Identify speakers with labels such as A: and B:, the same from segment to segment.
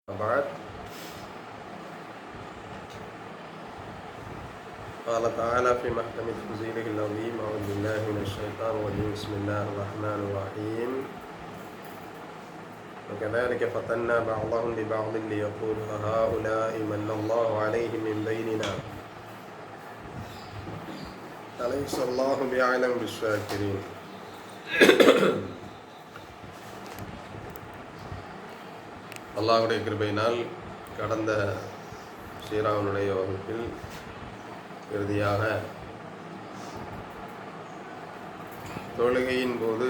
A: بعد قال تعالى في محكم تنزيله العظيم أعوذ بالله من الشيطان الرجيم بسم الله الرحمن الرحيم وكذلك فتنا بعضهم ببعض ليقول هؤلاء من الله عليهم من بيننا أليس الله بأعلم بالشاكرين. அல்லாஹ்வுடைய கிருபையினால் கடந்த சீராவுடைய வகுப்பில் இறுதியாக தொழுகையின் போது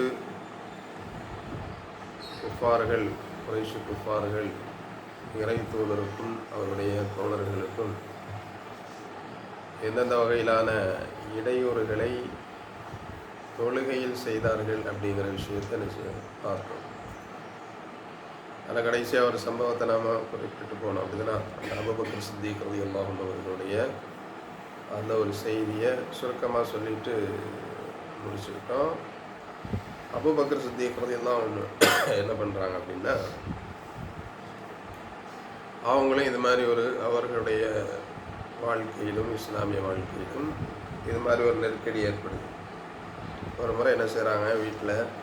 A: குஃபார்கள் குறைஷ் குஃபார்கள் இறை தூதருக்கும் அவருடைய தோழர்களுக்கும் எந்தெந்த வகையிலான இடையூறுகளை தொழுகையில் செய்தார்கள் அப்படிங்கிற விஷயத்தை பார்த்தோம். அதில் கடைசியாக ஒரு சம்பவத்தை நாம் குறிப்பிட்டு போனோம். அப்படின்னா அந்த அபூபக்கர் சித்திக் ரலியல்லாஹு அன்ஹு அவர்களுடைய அந்த ஒரு செய்தியை சுருக்கமாக சொல்லிட்டு முடிச்சுக்கிட்டோம். அபூபக்கர் சித்திக் ரலியல்லாஹு அன்ஹு என்ன பண்ணுறாங்க அப்படின்னா, அவங்களும் இது மாதிரி ஒரு அவர்களுடைய வாழ்க்கையிலும் இஸ்லாமிய வாழ்க்கையிலும் இது மாதிரி ஒரு நெருக்கடி ஏற்படுது. ஒரு முறை என்ன செய்கிறாங்க, வீட்டில்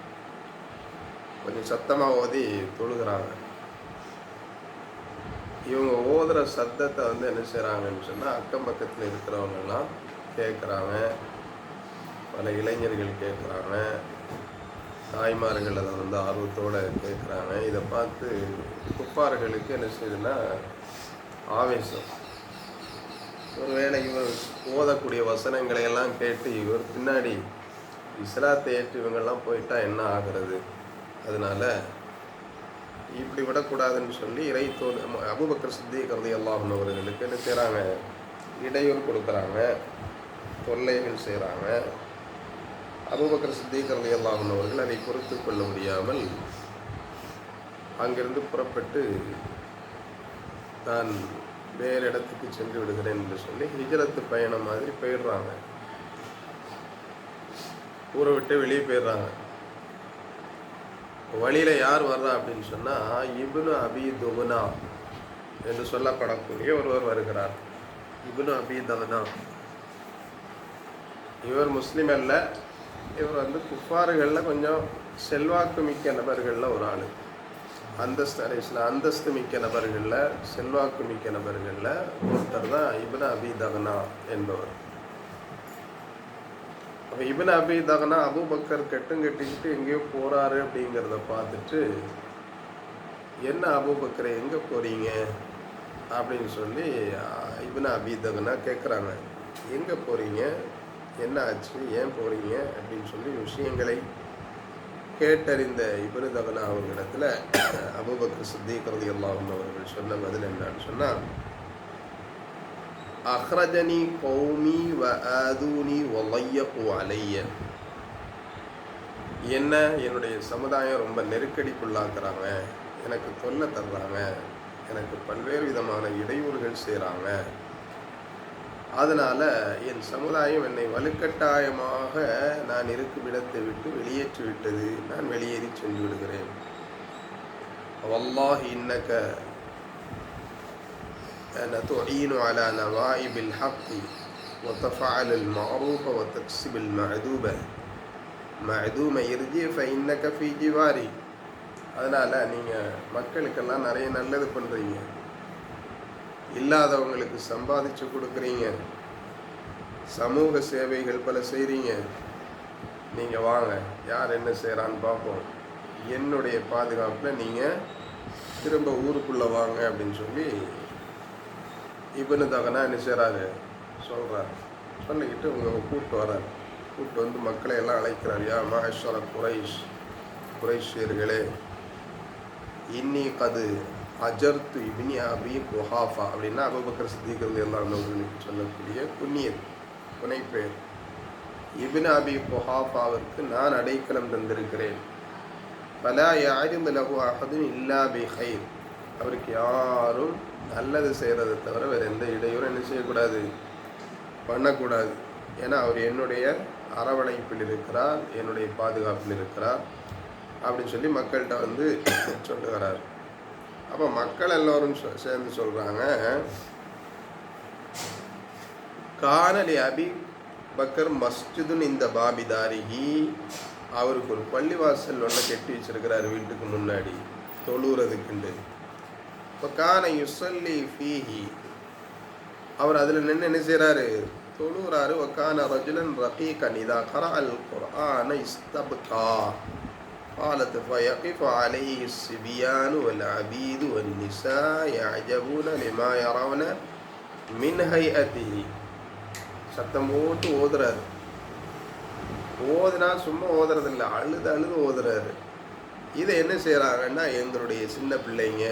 A: கொஞ்சம் சத்தமாக ஓதி தொழுகிறாங்க. இவங்க ஓதுகிற சத்தத்தை என்ன செய்கிறாங்கன்னு சொன்னால் அக்கம் பக்கத்தில் இருக்கிறவங்கெல்லாம் கேட்குறாங்க. பல இளைஞர்கள் கேட்குறாங்க, தாய்மார்கள் அதை ஆர்வத்தோடு கேட்குறாங்க. இதை பார்த்து குப்பார்களுக்கு என்ன செய்யுதுன்னா ஆவேசம். ஒருவேளை இவர் ஓதக்கூடிய வசனங்களை எல்லாம் கேட்டு இவர் பின்னாடி இஸ்லாத்தை ஏற்று இவங்கெல்லாம் போயிட்டா என்ன ஆகிறது, அதனால் இப்படி விடக்கூடாதுன்னு சொல்லி இறை அபூபக்கர் சித்திக் ரலியல்லாஹு அன்ஹு அவர்களுக்கு என்ன செய்கிறாங்க, இடையூறு கொடுக்குறாங்க, தொல்லைகள் செய்கிறாங்க. அபூபக்கர் சித்திக் ரலியல்லாஹு அன்ஹு அவர்கள் அதை பொறுத்து கொள்ள முடியாமல் அங்கிருந்து புறப்பட்டு நான் வேறு இடத்துக்கு சென்று விடுகிறேன் என்று சொல்லி ஹிஜ்ரத்து பயணம் மாதிரி போயிடுறாங்க. ஊரை விட்டு வெளியே போயிடுறாங்க. வழியில் யார் வர்றா அப்படின்னு சொன்னால் இப்னு அபி துகுனா என்று சொல்லப்படக்கூடிய ஒருவர் வருகிறார். இப்னு அபி துகுனா இவர் முஸ்லீம் அல்ல. இவர் குஃபார்களில் கொஞ்சம் செல்வாக்கு மிக்க நபர்களில் ஒரு ஆள். அந்தஸ்து மிக்க நபர்களில் செல்வாக்கு மிக்க நபர்களில் ஒருத்தர் தான் இப்னு அபி துகுனா என்பவர். அப்போ இப்னு அபி துகுனா அபூபக்கர் கட்டிக்கிட்டு எங்கேயோ போகிறாரு அப்படிங்கிறத பார்த்துட்டு, என்ன அபூபக்கரை எங்கே போகிறீங்க அப்படின்னு சொல்லி இப்னு அபி துகுனா கேட்குறாங்க. எங்கே போகிறீங்க, என்ன ஆச்சு, ஏன் போகிறீங்க அப்படின்னு சொல்லி விஷயங்களை கேட்டறிந்த இப்னு துகுனா அவர்களிடத்தில் அபூபக்கர் சித்திக் ரலியல்லாஹு அன்ஹு அவர்கள் சொன்ன பதில் என்னன்னு சொன்னால், அஹ்ரஜனி கௌமி வ ஆதூனி வலையகு அலைய. என்னுடைய சமுதாயம் ரொம்ப நெருக்கடிக்குள்ளாக்குறாங்க, எனக்கு தொல்லை தர்றாங்க, எனக்கு பல்வேறு விதமான இடையூறுகள் செய்கிறாங்க. அதனால் என் சமுதாயம் என்னை வலுக்கட்டாயமாக நான் இருக்கும் இடத்தை விட்டு வெளியேற்றி விட்டது. நான் வெளியேறி சென்று விடுகிறேன். வல்லாஹி இன்னக تعين على نوائب الحق وتفعل المعروف وتكسب المعدوم يرجع فإنك في جواري. அதனால் நீங்கள் மக்களுக்கெல்லாம் நிறைய நல்லது பண்ணுறீங்க, இல்லாதவங்களுக்கு சம்பாதிச்சு கொடுக்குறீங்க, சமூக சேவைகள் பல செய்கிறீங்க. நீங்கள் வாங்க, யார் என்ன செய்கிறான்னு பார்ப்போம், என்னுடைய பாதுகாப்பில் நீங்கள் திரும்ப ஊருக்குள்ளே வாங்க அப்படின்னு சொல்லி இப்னு துகுனா என்ன செய்கிறாரு சொல்கிறார். சொல்லிக்கிட்டு கூப்பிட்டு வர்றார். கூப்பிட்டு மக்களை எல்லாம் அழைக்கிறார். யா மஅஷர குறைஷியர்களே, இன்னி கது அஜர்த்து இப்னி அபி குஹாஃபா அப்படின்னா அபூபக்கர் சித்திக் ரலியல்லாஹு அன்ஹு அவர்களுக்கு சொல்லக்கூடிய புனைப்பெயர். இப்னு அபி குஹாஃபாவிற்கு நான் அடைக்கலம் தந்திருக்கிறேன். ஃபலா யஅரிது லஹு அஹதுன் இல்லா பிஹைர். அவருக்கு யாரும் நல்லது செய்கிறதை தவிர வேறு எந்த இடையூறும் என்ன செய்யக்கூடாது, பண்ணக்கூடாது. ஏன்னா அவர் என்னுடைய அரவணைப்பில் இருக்கிறார், என்னுடைய பாதுகாப்பில் இருக்கிறார் அப்படின்னு சொல்லி மக்கள்கிட்ட சொல்லுகிறார். அப்போ மக்கள் எல்லோரும் சேர்ந்து சொல்கிறாங்க, கானலி அபி பக்கர் மஸ்ஜிதுன் இந்த பாபிதாரிகி, அவருக்கு ஒரு பள்ளிவாசல் ஒன்று கட்டி வச்சிருக்கிறார் வீட்டுக்கு முன்னாடி தொழுறதுக்குண்டு. இப்போ கான யுசல்லி ஃபீஹி, அவர் அதில் நின்று என்ன செய்கிறாரு, தொழுகிறாரு. வக்கான ரஜுலன் ரகீகன் இதா கரா அல் குர்ஆன இஸ்தப்கா قالت فيقف عليه الصبيان والعبيد والنساء يعجبون لما يرون من هيئته. சத்தம் போட்டு ஓதுறாரு. ஓதுனா சும்மா ஓதுறதில்லை, அழுது அழுது ஓதுறாரு. இதை என்ன செய்கிறாங்கன்னா, எங்களுடைய சின்ன பிள்ளைங்க,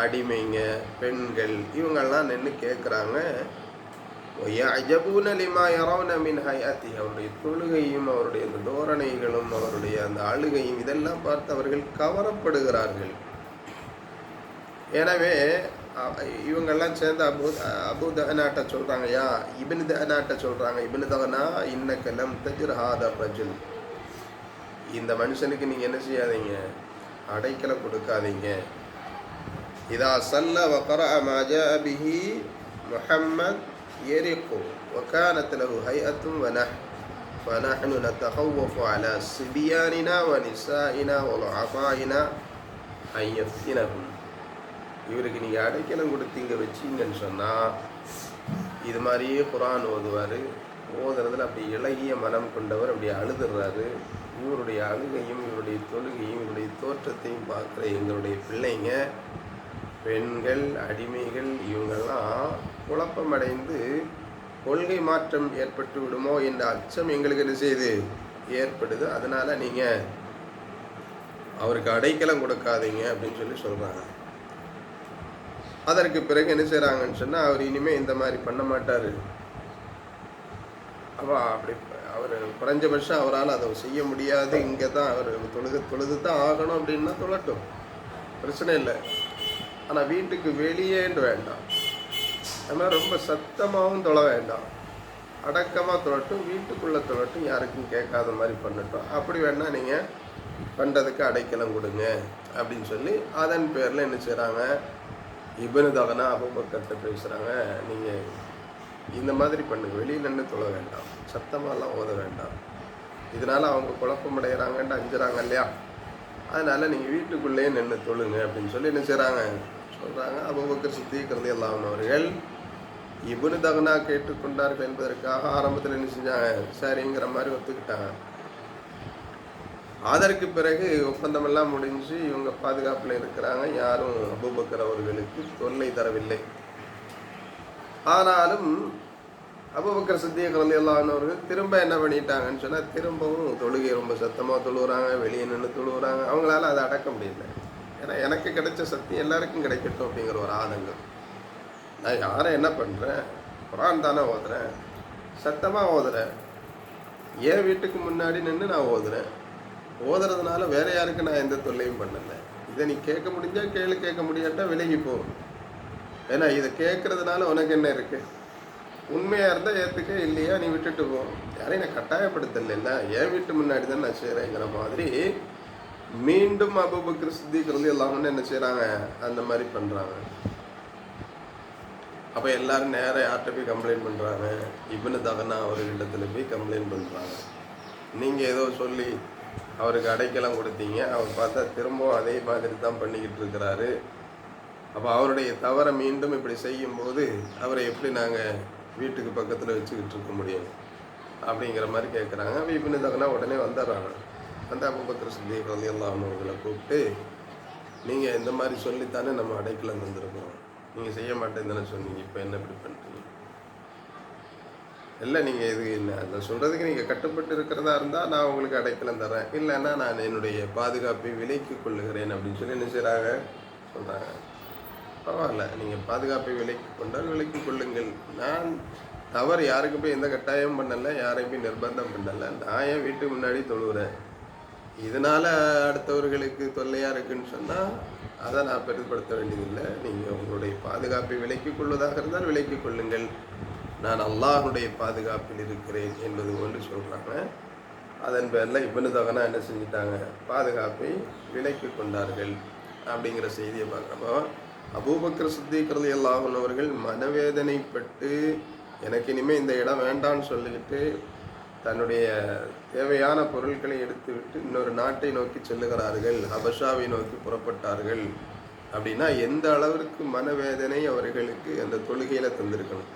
A: அடிமைங்க, பெண்கள் இவங்கெல்லாம் நின்று கேட்குறாங்க. يعجبون لما يرون من هيئته, அவருடைய தொழுகையும் அவருடைய அந்த தோரணைகளும் அவருடைய அந்த அழுகையும் இதெல்லாம் பார்த்து அவர்கள் கவரப்படுகிறார்கள். எனவே இவங்கெல்லாம் சேர்ந்து அபு தஹனாட்ட சொல்கிறாங்க, இப்னு தஹனாட்ட சொல்கிறாங்க, இப்னு தஹனா இன்னக லம் தஜ்ர் ஹாதா ரஜுல், இந்த மனுஷனுக்கு நீங்கள் என்ன செய்யாதீங்க, அடைக்கலம் கொடுக்காதீங்க. இதா சல்ல வகரஅ மா ஜாஅ பிஹி முஹம்மத் يرق وكانت له هيئة فنحن نتخوف على صبياننا ونسائنا وضعفائنا أن يفتنهم. இவருக்கு நீங்கள் அடைக்கலம் கொடுத்தீங்க வச்சிங்கன்னு சொன்னால் இது மாதிரியே குர்ஆன் ஓதுவார். ஓதுறதுல அப்படி இளகிய மனம் கொண்டவர், அப்படி அழுதுறாரு. இவருடைய அழுகையும் இவருடைய தொழுகையும் இவருடைய தோற்றத்தையும் பார்க்குற எங்களுடைய பிள்ளைங்க, பெண்கள், அடிமைகள் இவங்கெல்லாம் குழப்பமடைந்து கொள்கை மாற்றம் ஏற்பட்டு விடுமோ என்ற அச்சம் எங்களுக்கு என்ன செய்யுது, ஏற்படுது. அதனால் நீங்கள் அவருக்கு அடைக்கலம் கொடுக்காதீங்க அப்படின்னு சொல்கிறாங்க. அதற்கு பிறகு என்ன செய்கிறாங்கன்னு சொன்னால், அவர் இனிமேல் இந்த மாதிரி பண்ண மாட்டார். அப்போ அப்படி அவர் குறைஞ்சபட்சம் அவரால் அதை செய்ய முடியாது, இங்கே தான் அவர் தொழுது தான் ஆகணும் அப்படின்னா தொழட்டும், பிரச்சனை இல்லை. ஆனால் வீட்டுக்கு வெளியேன்னு வேண்டாம், அதனால் ரொம்ப சத்தமாகவும் தொழ வேண்டாம், அடக்கமாக தொழட்டும், வீட்டுக்குள்ளே தொழட்டும், யாருக்கும் கேட்காத மாதிரி பண்ணட்டும். அப்படி வேணால் நீங்கள் பண்ணுறதுக்கு அடைக்கலம் கொடுங்க அப்படின்னு சொல்லி அதன் பேரில் என்ன செய்கிறாங்க, இப்னு தஹனா அபூபக்கர்கிட்ட பேசுகிறாங்க, நீங்கள் இந்த மாதிரி பண்ணுங்க, வெளியில் நின்று தொழ வேண்டாம், சத்தமாகலாம் ஓத வேண்டாம், இதனால் அவங்க குழப்பமடைகிறாங்கன்ட்டு அஞ்சுறாங்க இல்லையா, அதனால் நீங்கள் வீட்டுக்குள்ளேயே நின்று தொழுங்க அப்படின்னு சொல்லி என்ன செய்கிறாங்க சொல்கிறாங்க. அபூபக்கர் சித்தீக் ரலியல்லாஹு அன்ஹு அவர்கள் இப்னு தஹனா கேட்டுக்கொண்டார்கள் என்பதற்காக ஆரம்பத்தில் என்ன செஞ்சாங்க, சரிங்கிற மாதிரி ஒத்துக்கிட்டாங்க. அதற்கு பிறகு ஒப்பந்தமெல்லாம் முடிஞ்சு இவங்க பாதுகாப்பில் இருக்கிறாங்க, யாரும் அபூபக்கர் அவர்களுக்கு தொல்லை தரவில்லை. ஆனாலும் அபூபக்கர் சித்தீக் ரலியல்லாஹு அன்ஹு அவர்கள் திரும்ப என்ன பண்ணிட்டாங்கன்னு சொன்னால், திரும்பவும் தொழுகை ரொம்ப சத்தமாக தொழுகிறாங்க, வெளியே நின்று தொழுகிறாங்க. அவங்களால அதை அடக்க முடியல. ஏன்னா எனக்கு கிடைச்ச சக்தி எல்லாருக்கும் கிடைக்கட்டும் அப்படிங்கிற ஒரு ஆதங்கம். நான் யாரை என்ன பண்ணுறேன், குர்ஆன் தானே ஓதுறேன், சத்தமாக ஓதுறேன், என் வீட்டுக்கு முன்னாடி நின்று நான் ஓதுறேன், ஓதுறதுனால வேறு யாருக்கு நான் எந்த தொல்லையும் பண்ணலை. இதை நீ கேட்க முடிஞ்சால் கேளு, கேட்க முடியாட்டா விலகி போ. ஏன்னா இதை கேட்குறதுனால உனக்கு என்ன இருக்குது, உண்மையாக இருந்தால் ஏற்றுக்க, இல்லையா நீ விட்டுட்டு போ. யாரையும் நான் கட்டாயப்படுத்தலை, என் வீட்டு முன்னாடி தான் நான் செய்கிறேங்கிற மாதிரி மீண்டும் அபூபக்கர் சித்தீக் ரலியல்லாஹு அன்ஹு என்ன செய்கிறாங்க, அந்த மாதிரி பண்ணுறாங்க. அப்போ எல்லோரும் நேராக யார்கிட்ட போய் கம்ப்ளைண்ட் பண்ணுறாங்க, இப்னு தஹனா அவர்களிடத்துல போய் கம்ப்ளைண்ட் பண்ணுறாங்க. நீங்கள் ஏதோ சொல்லி அவருக்கு அடைக்கலம் கொடுத்தீங்க, அவர் பார்த்தா திரும்பவும் அதே மாதிரி தான் பண்ணிக்கிட்டு இருக்கிறாரு. அப்போ அவருடைய தவறை மீண்டும் இப்படி செய்யும்போது அவரை எப்படி நாங்கள் வீட்டுக்கு பக்கத்தில் வச்சுக்கிட்டு இருக்க முடியும் அப்படிங்கிற மாதிரி கேட்குறாங்க. அப்போ இப்னு தஹனா உடனே வந்துடுறாங்க. அந்த அபூபக்கர் சித்தீக் ரலியல்லாஹு அன்ஹு அவர்களை கூப்பிட்டு, நீங்கள் இந்த மாதிரி சொல்லித்தானே நம்ம அடைக்கலம் வந்திருக்கோம், நீங்கள் செய்ய மாட்டேன்னு சொன்னீங்க, இப்போ என்ன இப்படி பண்ணுறீங்க, இல்லை நீங்கள் இது என்ன நான் சொல்கிறதுக்கு நீங்கள் கட்டுப்பட்டு இருக்கிறதா இருந்தால் நான் உங்களுக்கு அடைக்கலம் தரேன், இல்லைன்னா நான் என்னுடைய பாதுகாப்பை விலைக்கு கொள்ளுகிறேன் அப்படின்னு சொல்லி என்ன செய்கிறாங்க சொல்கிறாங்க. பரவாயில்ல, நீங்கள் பாதுகாப்பை விலைக்கு கொண்டால் விலைக்கு கொள்ளுங்கள், நான் தவறு யாருக்கு போய் எந்த கட்டாயம் பண்ணலை, யாரையும் போய் நிர்பந்தம் பண்ணலை, நான் என் வீட்டுக்கு முன்னாடி தொழுகிறேன், இதனால் அடுத்தவர்களுக்கு தொல்லையாக இருக்குன்னு சொன்னால் அதை நான் பெரிதுபடுத்த வேண்டியதில்லை, நீங்கள் உங்களுடைய பாதுகாப்பை விலைக்கு கொள்வதாக இருந்தால் விலைக்கு கொள்ளுங்கள், நான் அல்லாஹ்வுடைய பாதுகாப்பில் இருக்கிறேன் என்பது போன்று சொல்கிறாங்க. அதன் பேரில் இப்னு தஹனா என்ன செஞ்சிட்டாங்க, பாதுகாப்பை விலைக்கு கொண்டார்கள். அப்படிங்கிற செய்தியை பார்க்குறப்போ அபூபக்கர் சித்திக் ரலியல்லாஹு அன்ஹு அவர்கள் மனவேதனைப்பட்டு எனக்கு இனிமேல் இந்த இடம் வேண்டான்னு சொல்லிக்கிட்டு தன்னுடைய தேவையான பொருட்களை எடுத்துவிட்டு இன்னொரு நாட்டை நோக்கி செல்லுகிறார்கள், ஹபஷாவை நோக்கி புறப்பட்டார்கள். அப்படின்னா எந்த அளவிற்கு மனவேதனை அவர்களுக்கு அந்த தொழுகையில் தந்திருக்கணும்.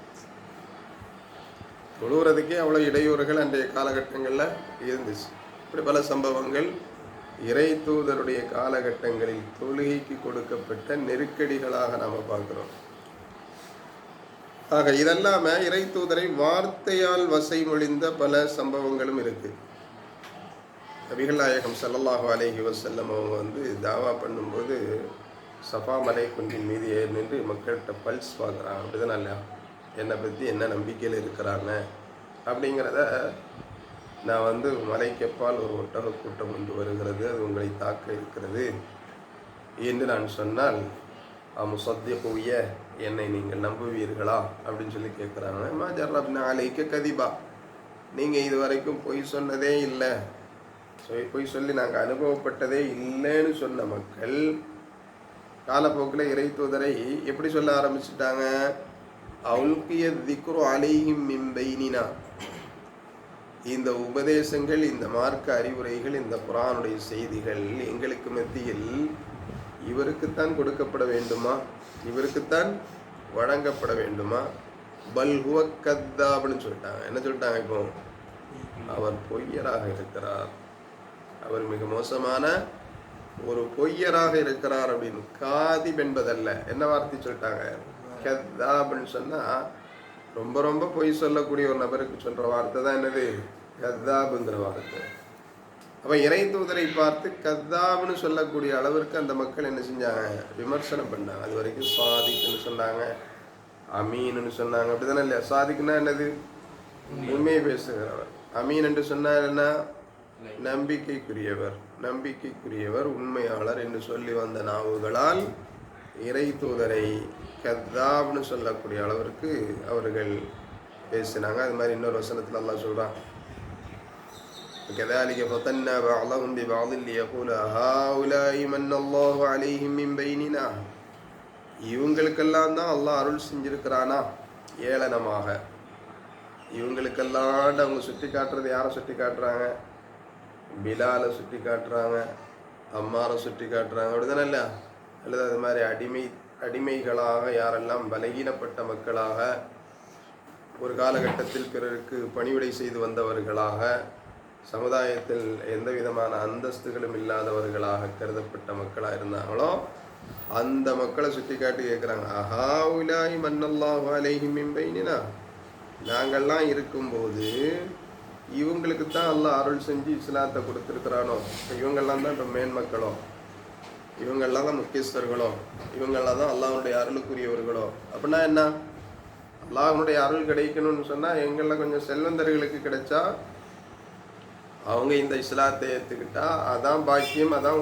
A: தொழுகிறதுக்கே அவ்வளோ இடையூறுகள் அன்றைய காலகட்டங்களில் இருந்துச்சு. இப்படி பல சம்பவங்கள் இறை தூதருடைய காலகட்டங்களில் தொழுகைக்கு கொடுக்கப்பட்ட நெருக்கடிகளாக நாம் பார்க்குறோம். ஆக இதெல்லாம இறை தூதரை வார்த்தையால் வசை மொழிந்த பல சம்பவங்களும் இருக்கு. நபிகள் நாயகம் ஸல்லல்லாஹு அலைஹி வஸல்லம் அவங்க தாவா பண்ணும்போது சஃபா மலை குன்றின் மீது ஏறி நின்று மக்கள்கிட்ட பல்ஸ் பார்க்குறாங்க. அப்படிதான் இல்லையா, என்னை பற்றி என்ன நம்பிக்கையில் இருக்கிறாங்க அப்படிங்கிறத நான் மலைக்கப்பால் ஒரு ஒட்டக கூட்டம் வருகிறது, அது உங்களை தாக்க இருக்கிறது என்று நான் சொன்னால் முசத்தியக்கூடிய என்னை நீங்கள் நம்புவீர்களா அப்படின்னு சொல்லி கேட்குறாங்க. மாஜர்ரப்னா அலைக்க கதிபா, நீங்கள் இது வரைக்கும் பொய் சொன்னதே இல்லை, பொய் சொல்லி நாங்கள் அனுபவப்பட்டதே இல்லைன்னு சொன்ன மக்கள் காலப்போக்கில் இறை தூதரை எப்படி சொல்ல ஆரம்பிச்சுட்டாங்க? அவுல்கிய திக்ரு அலைஹிம் மின் பைனினா, இந்த உபதேசங்கள், இந்த மார்க்க அறிவுரைகள், இந்த குர்ஆனுடைய செய்திகள் எங்களுக்கு மத்தியில் இவருக்குத்தான் கொடுக்கப்பட வேண்டுமா, இவருக்குத்தான் வழங்கப்பட வேண்டுமா? பல் ஹுவ கத்தாப்னு சொல்லிட்டாங்க. என்ன சொல்லிட்டாங்க? இப்போ அவர் பொய்யராக இருக்கிறார், அவர் மிக மோசமான ஒரு பொய்யராக இருக்கிறார் அப்படின்னு. காதிப் என்பதல்ல, என்ன வார்த்தை சொல்லிட்டாங்க? கத்தாப்னு சொன்னால் ரொம்ப ரொம்ப பொய் சொல்லக்கூடிய ஒரு நபருக்கு சொல்கிற வார்த்தை தான் என்னது? கத்தாபுங்கிற வார்த்தை. அப்போ இறை தூதரை பார்த்து கத்தாப்னு சொல்லக்கூடிய அளவிற்கு அந்த மக்கள் என்ன செஞ்சாங்க? விமர்சனம் பண்ணாங்க. அது வரைக்கும் சாதிக்குன்னு சொன்னாங்க, அமீன்னு சொன்னாங்க, அப்படிதானே இல்லையா? சாதிக்குன்னா என்னது? உண்மையை பேசுகிறவர். அமீன் என்று சொன்னார் என்ன? நம்பிக்கைக்குரியவர், நம்பிக்கைக்குரியவர், உண்மையாளர் என்று சொல்லி வந்த நாவுகளால் இறை தூதரை கத்தாப்னு சொல்லக்கூடிய அளவிற்கு அவர்கள் பேசினாங்க. அது மாதிரி இன்னொரு வசனத்தில் அல்லாஹ் சொல்றான், كذلك فتنا بعضهم ببعض ليقول هؤلاء من الله عليهم من بيننا, இவங்களுக்கெல்லாம் தான் அல்லாஹ் அருள் செஞ்சிருக்கிறானா ஏளனமாக. இவங்களுக்கெல்லாம் அவங்க சுட்டி காட்டுறது யாரை சுட்டி காட்டுறாங்க? பிலாலை சுட்டி காட்டுறாங்க, அம்மாரை சுட்டி காட்டுறாங்க, அப்படிதானே இல்லையா? அல்லது அது மாதிரி அடிமைகளாக யாரெல்லாம் பலகீனப்பட்ட மக்களாக ஒரு காலகட்டத்தில் பிறருக்கு பணிவிடை செய்து வந்தவர்களாக, சமுதாயத்தில் எந்த விதமான அந்தஸ்துகளும் இல்லாதவர்களாக கருதப்பட்ட மக்களாக இருந்தாங்களோ அந்த மக்களை சுட்டி காட்டி கேட்குறாங்க, அஹாவுலாய் மன்னல்லாஹு அலைஹிம் மின் பைனினா, நாங்கள்லாம் இருக்கும்போது இவங்களுக்கு தான் அல்லாஹ் அருள் செஞ்சு இஸ்லாத்தை கொடுத்துருக்குறானோ, இவங்கெல்லாம் தான் இப்போ மேன்மக்களோ, இவங்கெல்லாம் தான் முக்கியஸ்தர்களோ, இவங்கெல்லாம் தான் அல்லாஹ்வுடைய அருளுக்குரியவர்களோ. அப்படின்னா என்ன? அல்லாஹ்வுடைய அருள் கிடைக்கணும்னு சொன்னால் எங்களில் கொஞ்சம் செல்வந்தர்களுக்கு கிடைச்சா அவங்க இந்த இஸ்லாத்தை ஏற்றுக்கிட்டா அதான் பாக்கியம், அதான்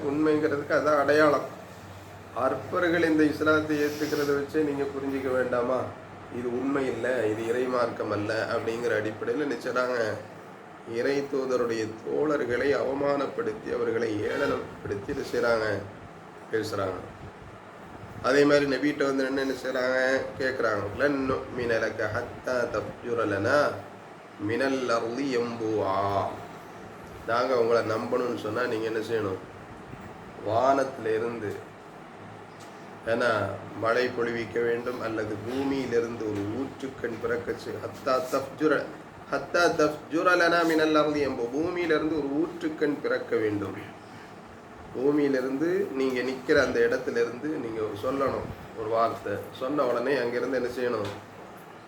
A: உண்மைங்கிறதுக்கு அதான் அடையாளம். அற்பர்கள் இந்த இஸ்லாத்தை ஏற்றுக்கிறத வச்சு நீங்கள் புரிஞ்சிக்க வேண்டாமா, இது உண்மை இல்லை, இது இறை மார்க்கம் அல்ல அப்படிங்கிற அடிப்படையில் நினைச்சாங்க இறை தூதருடைய தோழர்களை அவமானப்படுத்தி அவர்களை ஏளனப்படுத்தி என்ன செய்கிறாங்க? பேசுகிறாங்க. அதே மாதிரி நபிகிட்ட என்ன செய்கிறாங்க? கேட்குறாங்க, லன் மினலக ஹத்தா தஃப்ஜுரலனா மினல் அர்லி யம்புஆ, நாங்கள் உங்களை நம்பணும்னு சொன்னால் நீங்கள் என்ன செய்யணும்? வானத்திலிருந்து ஏன்னா மழை பொழிவிக்க வேண்டும், அல்லது பூமியிலிருந்து ஒரு ஊற்றுக்கண் பிறக்கச்சு. ஹத்தா தஃப்ஜுரலனா மினல் அர்லி யம்பு, பூமியிலிருந்து ஒரு ஊற்றுக்கண் பிறக்க வேண்டும். பூமியிலிருந்து நீங்கள் நிற்கிற அந்த இடத்துலேருந்து நீங்கள் சொல்லணும் ஒரு வார்த்தை, சொன்ன உடனே அங்கேருந்து என்ன செய்யணும்?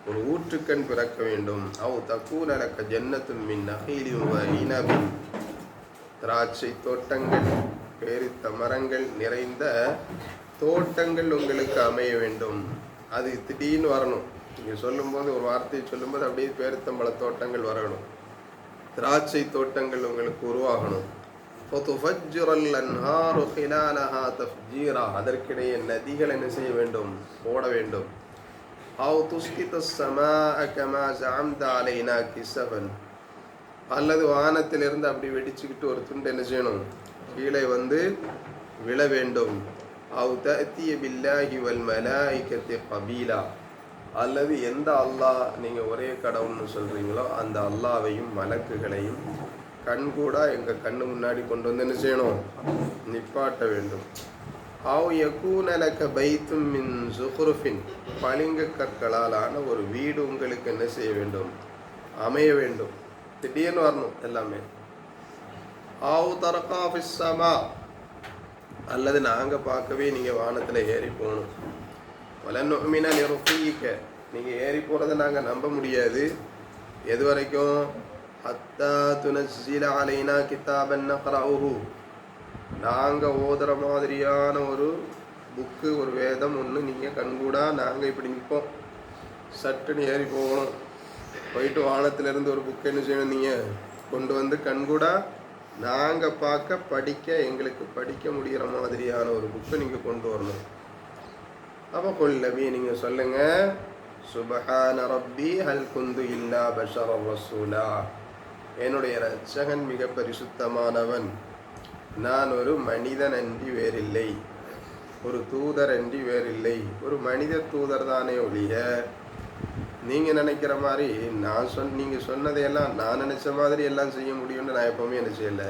A: ஒரு ஊற்றுக்கண் பிறக்க வேண்டும். அவ் தக்கூனலக்க ஜன்னத்துன் மின் நஹீலின் வ இனபின், திராட்சை தோட்டங்கள், பேரித்த மரங்கள் நிறைந்த தோட்டங்கள் உங்களுக்கு அமைய வேண்டும். அது திடீர்னு வரணும். நீங்கள் சொல்லும்போது ஒரு வார்த்தையை சொல்லும்போது அப்படியே பேரித்தம்பழ தோட்டங்கள் வரணும், திராட்சை தோட்டங்கள் உங்களுக்கு உருவாகணும். அதற்கிடையே நதிகள் என்ன செய்ய வேண்டும்? ஓட வேண்டும். அல்லது வானத்திலிருந்து அப்படி வெடிச்சுக்கிட்டு ஒரு துண்டு என்ன செய்யணும்? கீழே விழ வேண்டும். அவு தஅத்திய பில்லாஹி வல் மலாயிகத்தி கபீலா, அல்லது எந்த அல்லாஹ் நீங்கள் ஒரே கடவுள்னு சொல்கிறீங்களோ அந்த அல்லாவையும் மலக்குகளையும் கண்கூடா எங்கள் கண்ணு முன்னாடி கொண்டு வந்து என்ன செய்யணும்? நிப்பாட்ட வேண்டும். ஆவ் யகூனலக பைத்தும் மின் ஜுஹ்ருஃபின், பளிங்கு கற்களாலான ஒரு வீடு உங்களுக்கு என்ன செய்ய வேண்டும்? அமைய வேண்டும். திடீர்னு வரணும் எல்லாமே. ஆவ் தரகா ஃபிஸ் ஸமா, அல்லது நாங்கள் பார்க்கவே நீங்கள் வானத்தில் ஏறி போகணும். வலனுமின லிருகீக, நீங்கள் ஏறி போகிறத நாங்கள் நம்ப முடியாது. எது வரைக்கும்? ஹத்தா துனஸ்ஸில அலைனா கிதாபன் நக்ரஉஹு, நாங்கள் ஓதுற மாதிரியான ஒரு புக்கு, ஒரு வேதம் ஒன்று நீங்கள் கண்கூடா நாங்கள் இப்படி நிற்போம், சட்டுன்னு ஏறி போகணும். போயிட்டு வானத்திலிருந்து ஒரு புக்கு என்ன செய்யணும்? நீங்கள் கொண்டு வந்து கண்கூடா நாங்கள் பார்க்க படிக்க, எங்களுக்கு படிக்க முடிகிற மாதிரியான ஒரு புக்கை நீங்கள் கொண்டு வரணும். அப்போ கொல்லபி நீங்கள் சொல்லுங்கள், சுபஹான ரப்பி ஹல் குந்து இல்லா பஷர ரசூலா, என்னுடைய இரட்சகன் மிக பரிசுத்தமானவன், நான் ஒரு மனிதன் அன்றி வேறில்லை, ஒரு தூதர் அன்றி வேறில்லை. ஒரு மனித தூதர் தானே ஒழிய நீங்கள் நினைக்கிற மாதிரி நீங்கள் சொன்னதையெல்லாம் நான் நினச்ச மாதிரி எல்லாம் செய்ய முடியும்னு நான் எப்போவுமே என்ன செய்யலை,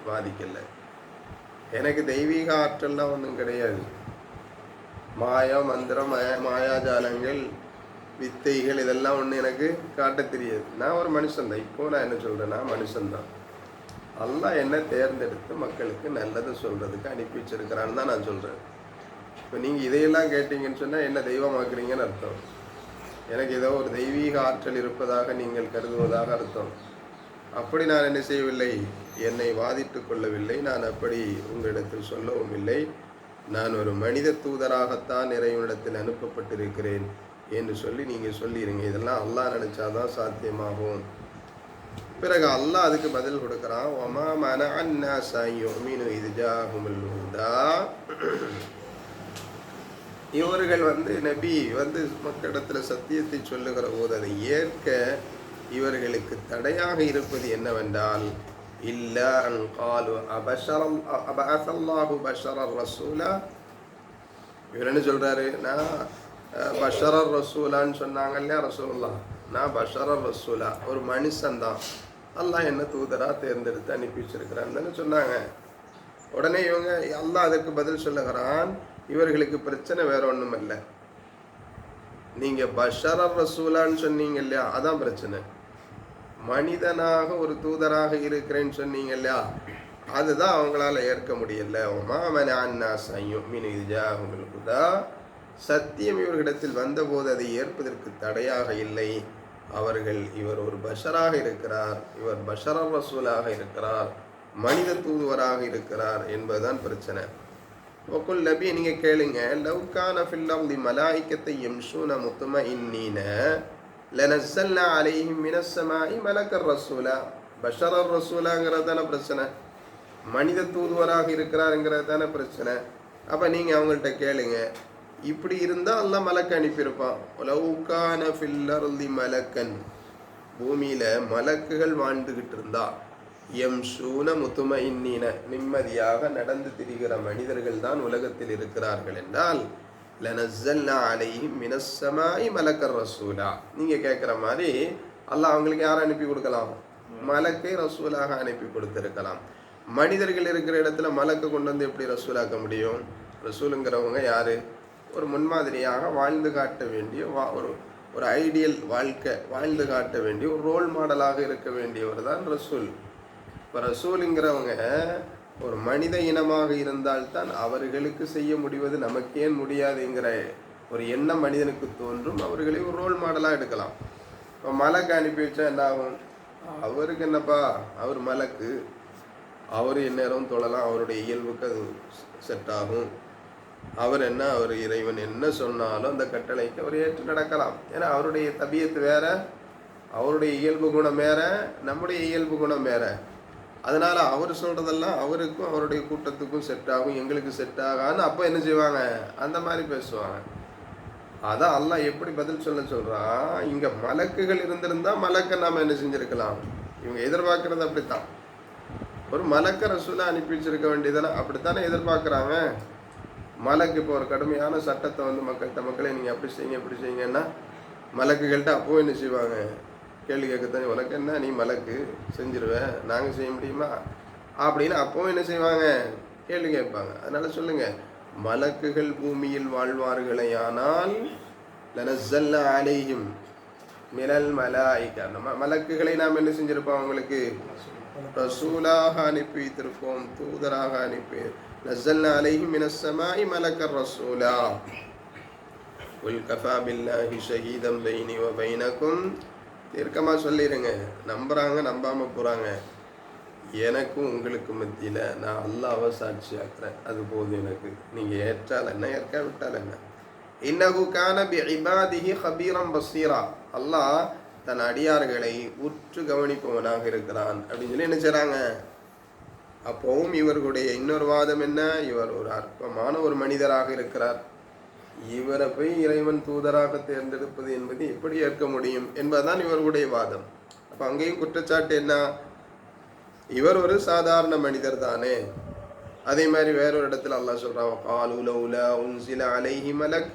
A: வாதிக்கலை. எனக்கு தெய்வீக ஆற்றல்லாம் ஒன்றும் கிடையாது. மாயா மந்திரம், மாயாஜாலங்கள், வித்தைகள் இதெல்லாம் ஒன்று எனக்கு காட்ட தெரியாது. நான் ஒரு மனுஷன்தான். இப்போ நான் என்ன சொல்கிறேன்னா மனுஷன்தான். அல்லாஹ் என்ன தேர்ந்தெடுத்து மக்களுக்கு நல்லது சொல்கிறதுக்கு அனுப்பி வச்சிருக்கிறான்னு தான் நான் சொல்கிறேன். இப்போ நீங்கள் இதையெல்லாம் கேட்டீங்கன்னு சொன்னால் என்ன தெய்வமாக்குறீங்கன்னு அர்த்தம். எனக்கு ஏதோ ஒரு தெய்வீக ஆற்றல் இருப்பதாக நீங்கள் கருதுவதாக அர்த்தம். அப்படி நான் என்ன செய்யவில்லை, என்னை வாதிட்டு கொள்ளவில்லை, நான் அப்படி உங்களிடத்தில் சொல்லவும் இல்லை. நான் ஒரு மனித தூதராகத்தான் இறைவனிடத்தில் அனுப்பப்பட்டிருக்கிறேன் என்று சொல்லி நீங்கள் சொல்லிடுங்க. இதெல்லாம் அல்லாஹ் நினைச்சாதான் சாத்தியமாகும். பிறகு அல்லாஹ் அதுக்கு பதில் கொடுக்குறான், ஒமா மனஅன் நாஸ யுமினு இத் ஜாஅஹுமுல் ஹுதா, இவர்கள் நபி மக்களிடத்தில் சத்தியத்தை சொல்லுகிற போது அதை ஏற்க இவர்களுக்கு தடையாக இருப்பது என்னவென்றால், இல்லா அன் காலு அபஅஸல்லாஹு பஷரர் ரசூலா, இவர் என்ன சொல்றாரு, நான் பஷரர் ரசூலான்னு சொன்னாங்க இல்லையா ரசூலுல்லாஹ், நான் பஷரர் ரசூலா, ஒரு மனுஷன்தான், அல்லாஹ் என்ன தூதரா தேர்ந்தெடுத்து அனுப்பி வச்சிருக்கிறான்னு சொன்னாங்க. உடனே இவங்க அல்லாஹ் அதற்கு பதில் சொல்லுகிறான், இவர்களுக்கு பிரச்சனை வேற ஒன்றும் இல்லை, நீங்க பஷரர் ரசூலான்னு சொன்னீங்க இல்லையா, அதான் பிரச்சனை. மனிதனாக ஒரு தூதராக இருக்கிறேன்னு சொன்னீங்க இல்லையா, அதுதான் அவங்களால ஏற்க முடியல. சத்தியம் இவர்களிடத்தில் வந்தபோது அதை ஏற்பதற்கு தடையாக இல்லை. அவர்கள் இவர் ஒரு பஷராக இருக்கிறார், இவர் பஷரர் ரசூலாக இருக்கிறார், மனித தூதுவராக இருக்கிறார் என்பதுதான் பிரச்சனை. வகுல் நபி நீங்கள் கேளுங்க, லவ்கான ஃபில்லி மலாய்க்கத்தை யம்ஷூன முத்மஇன்னீன லனஸ்ஸல்னா அலைஹிம் மினஸ் ஸமாஇ மலக்கர் ரசூலா. பஷரர் ரசூலாங்கிறது தானே பிரச்சனை, மனித தூதுவராக இருக்கிறாருங்கிறது தானே பிரச்சனை. அப்போ நீங்கள் அவங்கள்ட்ட கேளுங்க, இப்படி இருந்தால் அல்லாஹ் மலக்கு அனுப்பியிருப்பான். லவ்கான ஃபில்லி மலக்கன், பூமியில் மலக்குகள் வாழ்ந்துகிட்டு இருந்தா, யம்ஷூன முத்மஇன்னீன, நிம்மதியாக நடந்து திரிகிற மனிதர்கள் தான் உலகத்தில் இருக்கிறார்கள் என்றால், லனஸ்ஸல்னா அலைஹிம் மினஸ் ஸமாஇ மலக்கர் ரசூலா, நீங்கள் கேட்குற மாதிரி அல்லாஹ் அவங்களுக்கு யாரை அனுப்பி கொடுக்கலாம், மலக்கை ரசூலாக அனுப்பி கொடுத்துருக்கலாம். மனிதர்கள் இருக்கிற இடத்துல மலக்கை கொண்டு வந்து எப்படி ரசூலாக்க முடியும்? ரசூலுங்கிறவங்க யார்? ஒரு முன்மாதிரியாக வாழ்ந்து காட்ட வேண்டிய ஒரு ஐடியல் வாழ்க்கை வாழ்ந்து காட்ட வேண்டிய ஒரு ரோல் மாடலாக இருக்க வேண்டியவர் தான் ரசூல். இப்போ ரசூலுங்கிறவங்க ஒரு மனித இனமாக இருந்தால்தான் அவர்களுக்கு செய்ய முடிவது நமக்கேன் முடியாதுங்கிற ஒரு எண்ணம் மனிதனுக்கு தோன்றும். அவர்களை ஒரு ரோல் மாடலாக எடுக்கலாம். இப்போ மலக்கு அனுப்பி வச்சா என்ன ஆகும்? அவருக்கு என்னப்பா, அவர் மலக்கு, அவர் எந்நேரம் தொழலாம், அவருடைய இயல்புக்கு அது செட் ஆகும். அவர் இறைவன் என்ன சொன்னாலும் அந்த கட்டளைக்கு அவர் ஏற்று நடக்கலாம். ஏன்னா அவருடைய தபியத்து வேற, அவருடைய இயல்பு குணம் வேற, நம்முடைய இயல்பு குணம் வேற. அதனால் அவர் சொல்கிறதெல்லாம் அவருக்கும் அவருடைய கூட்டத்துக்கும் செட் ஆகும், எங்களுக்கு செட் ஆகான்னு அப்போ என்ன செய்வாங்க, அந்த மாதிரி பேசுவாங்க. அதான் அல்லாஹ் எப்படி பதில் சொல்கிறான், இங்கே மலக்குகள் இருந்திருந்தால் மலக்கை நாம் என்ன செஞ்சுருக்கலாம். இவங்க எதிர்பார்க்குறது அப்படித்தான், ஒரு மலக்க ரசூலை அனுப்பி வச்சிருக்க வேண்டியதானே, அப்படித்தானே எதிர்பார்க்குறாங்க. மலக்கு இப்போ ஒரு கடுமையான சட்டத்தை வந்து மக்களை நீங்கள் அப்படி செய்யுங்க இப்படி செய்யுங்கன்னா மலக்குகள்கிட்ட அப்போவும் என்ன செய்வாங்க? கேள்வி கேட்கத்தான், உனக்கு என்ன, நீ மலக்கு செஞ்சிருவேன், நாங்கள் செய்ய முடியுமா அப்படின்னு அப்போவும் என்ன செய்வாங்க? கேள்வி கேட்பாங்க. அதனால சொல்லுங்க, மலக்குகள் பூமியில் வாழ்வார்களே ஆனால் லனஸ்ஸல்னா அலைஹிம் மினல் மலாயிகா, மலக்குகளை நாம் என்ன செஞ்சிருப்போம்? அவங்களுக்கு ரசூலாக அனுப்பி வைத்திருப்போம், தூதராக அனுப்பி. நஸ்ஸல்னா அலைஹிம் மினஸ் ஸமாஇ மலக்கர் ரசூலா குல் கஃபா பில்லாஹி ஷஹீதம் பைனி வ பைனக்கும். தீர்க்கமாக சொல்லிடுங்க. நம்புறாங்க நம்பாமல் போகிறாங்க. எனக்கும் உங்களுக்கு மத்தியில் நான் அல்லாஹ்வை சாட்சி ஆக்குறேன், அது போதும் எனக்கு. நீங்கள் ஏற்றால் என்ன, ஏற்காவிட்டால் என்ன. இன்னஹு கான பி இபாதிஹி ஹபீரம் பஸீரா, அல்லாஹ் தன் அடியார்களை உற்று கவனிப்பவனாக இருக்கிறான் அப்படின்னு சொல்லி என்ன செய்கிறாங்க? அப்போவும் இவர்களுடைய இன்னொரு வாதம் என்ன? இவர் ஒரு அற்பமான ஒரு மனிதராக இருக்கிறார், இவரை போய் இறைவன் தூதராக தேர்ந்தெடுப்பது என்பது எப்படி ஏற்க முடியும் என்பதுதான் இவர்களுடைய வாதம். அப்போ அங்கேயும் குற்றச்சாட்டு என்ன? இவர் ஒரு சாதாரண மனிதர் தானே. அதே மாதிரி வேறொரு இடத்துல அல்லாஹ் சொல்றான், காலு லௌலா உன்சில அலைஹி மலக்,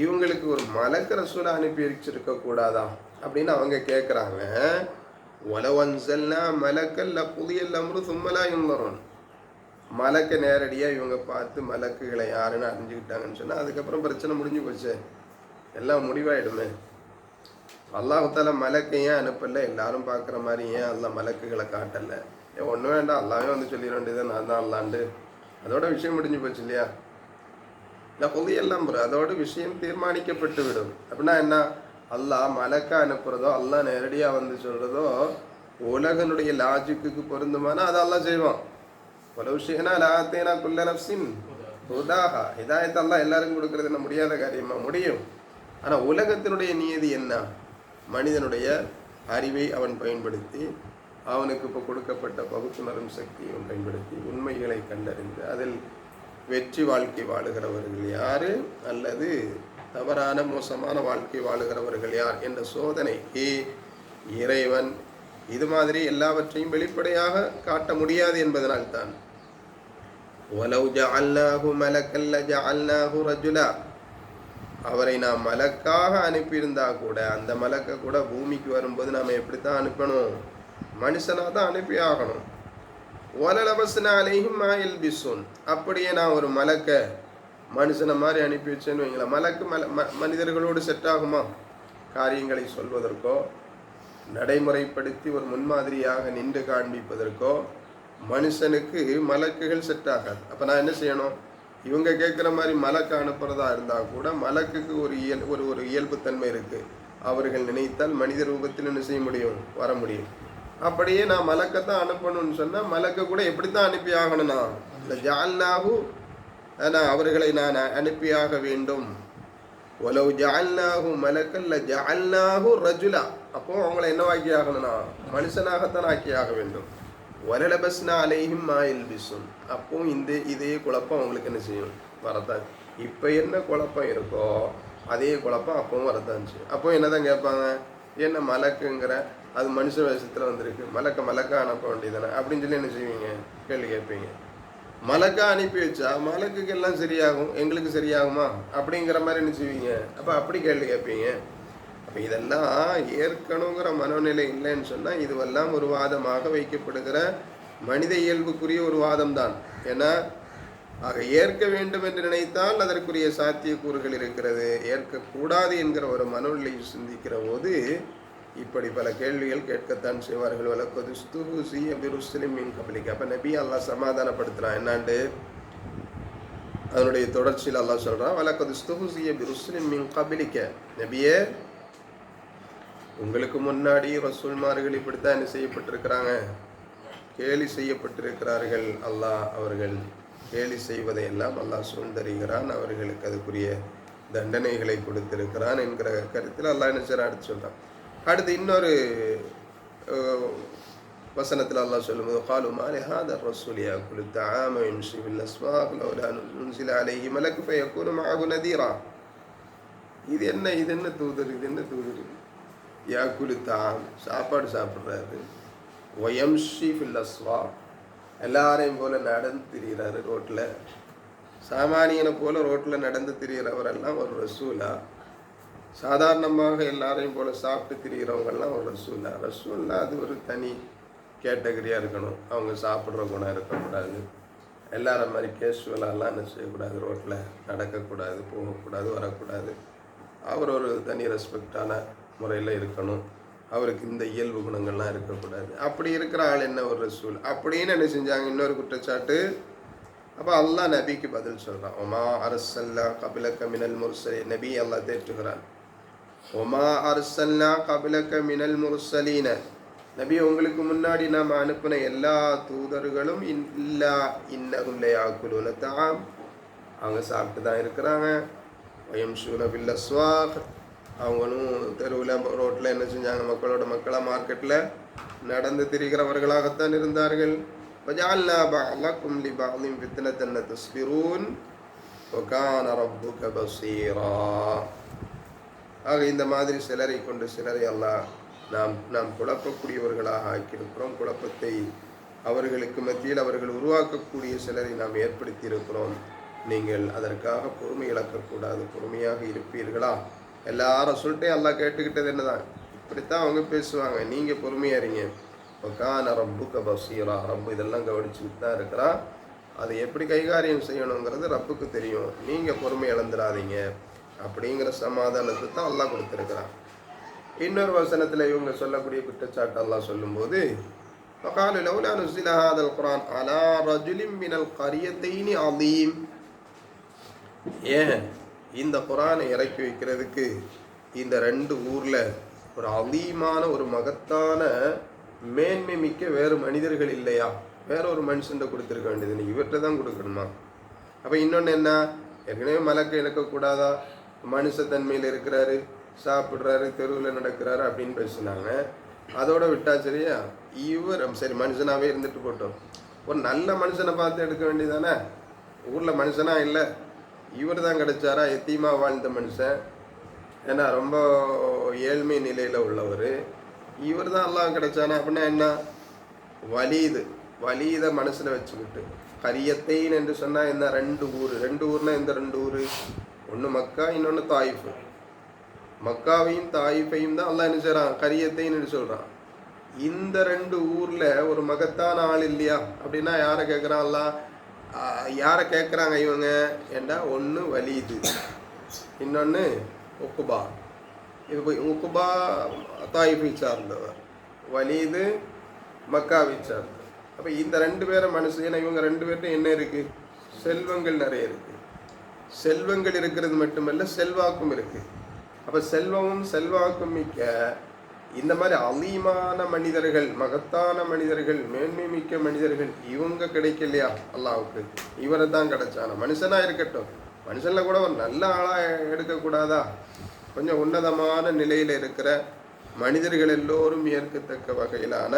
A: இவங்களுக்கு ஒரு மலக்கு ரசூலா அனுப்பி வச்சிருக்க கூடாதா அப்படின்னு அவங்க கேட்குறாங்க. ஒலவன்சல்னா மலக்கல் புதியல் அம்ரு சும்மலா யுந்தரோன், மலக்கை நேரடியாக இவங்க பார்த்து மலக்குகளை யாருன்னு அறிஞ்சுக்கிட்டாங்கன்னு சொன்னால் அதுக்கப்புறம் பிரச்சனை முடிஞ்சு போச்சு, எல்லாம் முடிவாயிடுமே. அல்லாஹால மலக்கை ஏன் அனுப்பல? எல்லாரும் பார்க்குற மாதிரி ஏன் அல்லாஹ் மலக்குகளை காட்டலை? ஒன்றும் வேண்டாம், அல்லாவே வந்து சொல்லிட வேண்டியது நான் தான் அல்லாண்டு, அதோட விஷயம் முடிஞ்சு போச்சு இல்லையா? இல்லை புதியெல்லாம் அதோட விஷயம் தீர்மானிக்கப்பட்டு விடும். அப்படின்னா என்ன? அல்லாஹ் மலக்கா அனுப்புறதோ அல்லாஹ் நேரடியாக வந்து சொல்கிறதோ உலகனுடைய லாஜிக்கு பொருந்துமானா அதை அல்லாஹ் செய்வான். ஒரு விஷயம்னா லாத்தேனா குல்ல நஃப்ஸின் ஹுதாஹா, ஹிதாயத்தை அல்லாஹ் எல்லாருக்கும் கொடுக்கறது என்ன முடியாத காரியமா? முடியும். ஆனால் உலகத்தினுடைய நியதி என்ன? மனிதனுடைய அறிவை அவன் பயன்படுத்தி, அவனுக்கு இப்போ கொடுக்கப்பட்ட பகுத்துணரும் சக்தியை அவன் பயன்படுத்தி உண்மைகளை கண்டறிந்து அதில் வெற்றி வாழ்க்கை வாழுகிறவர்கள் யாரு அல்லது தவறான மோசமான வாழ்க்கை வாழுகிறவர்கள் யார் என்ற சோதனைக்கு இறைவன் இது மாதிரி எல்லாவற்றையும் வெளிப்படையாக காட்ட முடியாது என்பதனால்தான் வலவ் ஜஅல்னாஹு மலக்கன் லஜஅல்னாஹு ரஜுலா, அவரை நாம் மலக்காக அனுப்பியிருந்தா கூட அந்த மலக்கை கூட பூமிக்கு வரும்போது நாம் எப்படித்தான் அனுப்பணும்? மனுஷனாக தான் அனுப்பி ஆகணும். வலலபஸ்னா அலைஹிம் மா யல்பிஸூன், அப்படியே நான் ஒரு மலக்கை மனுஷனை மாதிரி அனுப்பி வச்சேன்னு வைங்களா, மலக்கு மனிதர்களோடு செட் ஆகுமா? காரியங்களை சொல்வதற்கோ நடைமுறைப்படுத்தி ஒரு முன்மாதிரியாக நின்று காண்பிப்பதற்கோ மனுஷனுக்கு மலக்குகள் செட் ஆகாது. அப்போ நான் என்ன செய்யணும்? இவங்க கேட்குற மாதிரி மலக்கு அனுப்புறதா இருந்தால் கூட மலக்குக்கு ஒரு இயல்புத்தன்மை இருக்குது. அவர்கள் நினைத்தால் மனித ரூபத்தில் என்ன செய்ய முடியும்? வர முடியும். அப்படியே நான் மலக்கத்தான் அனுப்பணும்னு சொன்னால் மலக்கை கூட எப்படித்தான் அனுப்பி ஆகணும்னா இல்லை ஜஅல்னாஹு, அவர்களை நான் அனுப்பியாக வேண்டும். ஒலவ் ஜஅல்னாஹு மலக்கன் லஜஅல்னாஹு ரஜுலா, அப்போ அவங்கள என்னவாக்கி ஆகணும்னா மனுஷனாகத்தான் ஆக்கி ஆக வேண்டும். வலலபஸ்னா அலைஹிம் மா யல்பிஸூன், அப்போ இதே குழப்பம் அவங்களுக்கு என்ன செய்யும்? வரத்தான். இப்போ என்ன குழப்பம் இருக்கோ அதே குழப்பம் அப்பவும் வரத்தான் செய்யும். அப்போ என்னதான் கேட்பாங்க? என்ன மலக்குங்கிற, அது மனுஷ வேஷத்தில் வந்திருக்கு, மலக்கா அனுப்ப வேண்டியதானே அப்படின்னு சொல்லி என்ன செய்வீங்க? கேள்வி கேட்பீங்க. மலக்கா அனுப்பி வச்சா மலக்குக்கு எல்லாம் சரியாகும், எங்களுக்கு சரியாகுமா அப்படிங்கிற மாதிரி என்ன செய்வீங்க? அப்போ அப்படி கேள்வி கேட்பீங்க. அப்போ இதெல்லாம் ஏற்கணுங்கிற மனநிலை இல்லைன்னு சொன்னால் இதுவெல்லாம் ஒரு வாதமாக வைக்கப்படுகிற மனித இயல்புக்குரிய ஒரு வாதம் தான். ஏன்னா ஆக ஏற்க வேண்டும் என்று நினைத்தால் அதற்குரிய சாத்தியக்கூறுகள் இருக்கிறது, ஏற்கக்கூடாது என்கிற ஒரு மனநிலையில் சிந்திக்கிற போது இப்படி பல கேள்விகள் கேட்கத்தான் செய்வார்கள். அப்போ நபி அல்லாஹ் சமாதானப்படுத்துகிறான். என்னாண்டு அதனுடைய தொடர்ச்சியில் அல்லாஹ் சொல்கிறான், வலக்கதுஸ்துஹுஸிய பிருஸ்லிம் மின் கபிலிக்க, நபியே உங்களுக்கு முன்னாடி ரசூல்மார்கள் இப்படித்தான் என்ன செய்யப்பட்டிருக்கிறாங்க? கேலி செய்யப்பட்டிருக்கிறார்கள். அல்லாஹ் அவர்கள் கேலி செய்வதை எல்லாம் அல்லாஹ் சுதந்திரிக்கிறான், அவர்களுக்கு அதுக்குரிய தண்டனைகளை கொடுத்திருக்கிறான் என்கிற கருத்தில் அல்லாஹ் என்ன செய்ய அடுத்து சொல்கிறான். அடுத்து இன்னொரு வசனத்தில் அல்லாஹ் சொல்லும்போது காலு மா லிஹாதா ரசூல் யாக்குலு தஆம வயம்ஷி ஃபில் அஸ்வாக் லௌலா உன்ஸில அலைஹி மலக் ஃபயகூனு மஅஹு நதீரா. இது என்ன தூதர், இது என்ன தூதர்? யாக்குலு தஆம், சாப்பாடு சாப்பிட்றாரு, வயம்ஷி ஃபில் அஸ்வாக், எல்லாரையும் போல நடந்து திரிகிறாரு ரோட்டில், சாமானியனை போல ரோட்டில் நடந்து திரிகிறவரெல்லாம் ஒரு ரசூலா? சாதாரணமாக எல்லாரையும் போல சாப்பிட்டு திரிகிறவங்கெல்லாம் ஒரு ரசூலா? ரசூல்னா அது ஒரு தனி கேட்டகரியாக இருக்கணும். அவங்க சாப்பிட்ற குணம் இருக்கக்கூடாது. எல்லாரும் மாதிரி கேஷுவலாலாம் என்ன செய்யக்கூடாது, ரோட்டில் நடக்கக்கூடாது, போகக்கூடாது, வரக்கூடாது. அவர் ஒரு தனி ரெஸ்பெக்டான முறையில் இருக்கணும். அவருக்கு இந்த இயல்பு குணங்கள்லாம் இருக்கக்கூடாது. அப்படி இருக்கிற ஆள் என்ன ஒரு ரசூல் அப்படின்னு என்ன செஞ்சாங்க? இன்னொரு குற்றச்சாட்டு. அப்போ அல்லாஹ் நபிக்கு பதில் சொல்கிறான். ஒமா அரசல்லா கபிலக்க மினல் முர்சலி, நபி அல்லாஹ் தேற்றுகிறான். ஒமா அரசல்லா கபிலக்க மினல் முர்சலீன, நபி உங்களுக்கு முன்னாடி நாம் அனுப்பின எல்லா தூதர்களும் இல்லா இன்னகுல்லையாக்குலூன தாம், அவங்க சாப்பிட்டு தான் இருக்கிறாங்க. வயம்ஷூன பில் அஸ்வாக், அவங்களும் தெருவில் ரோட்டில் என்ன செஞ்சாங்க? மக்களோட மக்களாக மார்க்கெட்டில் நடந்து திரிகிறவர்களாகத்தான் இருந்தார்கள். வஜஅல்னா பஅலக்கும் லிபஅலின் ஃபித்னத்தன் தஸ்பிரூன் வகான ரப்புக பஸீரா. ஆக இந்த மாதிரி சிலரை கொண்டு சிலரை அல்லாஹ் நாம் குழப்பக்கூடியவர்களாக ஆக்கியிருக்கிறோம். குழப்பத்தை அவர்களுக்கு மத்தியில் அவர்கள் உருவாக்கக்கூடிய சிலரை நாம் ஏற்படுத்தி இருக்கிறோம். நீங்கள் அதற்காக பொறுமை இழக்கக்கூடாது. பொறுமையாக இருப்பீர்களா? எல்லாரும் சொல்லிட்டே அல்லாஹ் கேட்டுக்கிட்டது என்னதான்? இப்படித்தான் அவங்க பேசுவாங்க, நீங்கள் பொறுமையாக இருங்க. வகான ரப்புக பஸீரா, ரப்பு இதெல்லாம் கவனிச்சுக்கிட்டு தான் இருக்கிறான். அதை எப்படி கைகாரியம் செய்யணுங்கிறது ரப்புக்கு தெரியும். நீங்கள் பொறுமை இழந்துடாதீங்க அப்படிங்கிற சமாதானத்தை தான் அல்லாஹ் கொடுத்துருக்கிறான். இன்னொரு வசனத்தில் இவங்க சொல்லக்கூடிய குற்றச்சாட்டு அல்லாஹ் சொல்லும்போது, வகாலு லௌலா நுஸில ஹாதல் குர்ஆன் அலா ரஜுலின் மினல் கரியத்தைனி அதீம், ஏன் இந்த குர்ஆனை இறக்கி வைக்கிறதுக்கு இந்த 2 ஊரில் ஒரு அதீமான ஒரு மகத்தான மேன்மை மிக்க வேறு மனிதர்கள் இல்லையா? வேற ஒரு மனுஷன் கொடுத்துருக்க வேண்டியது, நீ இவர்கிட்ட தான் கொடுக்கணுமா? அப்போ இன்னொன்று என்ன? ஏற்கனவே மலக்கு இழக்கக்கூடாதா? மனுஷத்தன்மையில் இருக்கிறாரு, சாப்பிட்றாரு, தெருவில் நடக்கிறாரு அப்படின்னு பேசுனாங்க. அதோட விட்டா சரியா? இவர் சரி மனுஷனாகவே இருந்துட்டு போட்டோம், ஒரு நல்ல மனுஷனை பார்த்து எடுக்க வேண்டியதானே? ஊரில் மனுஷனா இல்லை, இவர் தான் கிடைச்சாரா? எத்தீமா வாழ்ந்த மனுஷன், ஏன்னா ரொம்ப ஏழ்மை நிலையில் உள்ளவர், இவர் தான் எல்லாம் கிடைச்சானா? அப்படின்னா என்ன? வலீதை மனசில் வச்சுக்கிட்டு கரியத்தைன்னு என்று சொன்னால் என்ன? 2 ஊர். 2 ஊர்னா இந்த 2 ஊர், ஒன்று மக்கா, இன்னொன்று தாயிஃபு. மக்காவையும் தாயிஃபையும் தான் அல்லாஹ் என்ன செய்கிறான்? கரியத்தைன்னு சொல்கிறான். இந்த 2 ஊரில் ஒரு மகத்தான ஆள் இல்லையா? அப்படின்னா யாரை கேட்குறான் அல்லாஹ்? யாரை கேட்குறாங்க இவங்க? ஏண்டா ஒன்று வலீது, இன்னொன்று உக்குபா. இது உக்குபா தாயிஃபை சார்ந்தவர், வலீது மக்காவை சார்ந்தவர். அப்போ இந்த 2 பேரை மனுஷன், இவங்க 2 பேர்கிட்ட என்ன இருக்குது? செல்வங்கள் நிறைய இருக்குது. செல்வங்கள் இருக்கிறது மட்டுமல்ல, செல்வாக்கும் இருக்குது. அப்போ செல்வமும் செல்வாக்கும் மிக்க இந்த மாதிரி அலீமான மனிதர்கள், மகத்தான மனிதர்கள், மேன்மை மிக்க மனிதர்கள் இவங்க கிடைக்கலையா அல்லாஹ்வுக்கு? இவரை தான் கிடைச்சானா? மனுஷனாக இருக்கட்டும், மனுஷனில் கூட ஒரு நல்ல ஆளாக எடுக்கக்கூடாதா? கொஞ்சம் உன்னதமான நிலையில் இருக்கிற மனிதர்கள் எல்லோரும் ஏற்கத்தக்க வகையிலான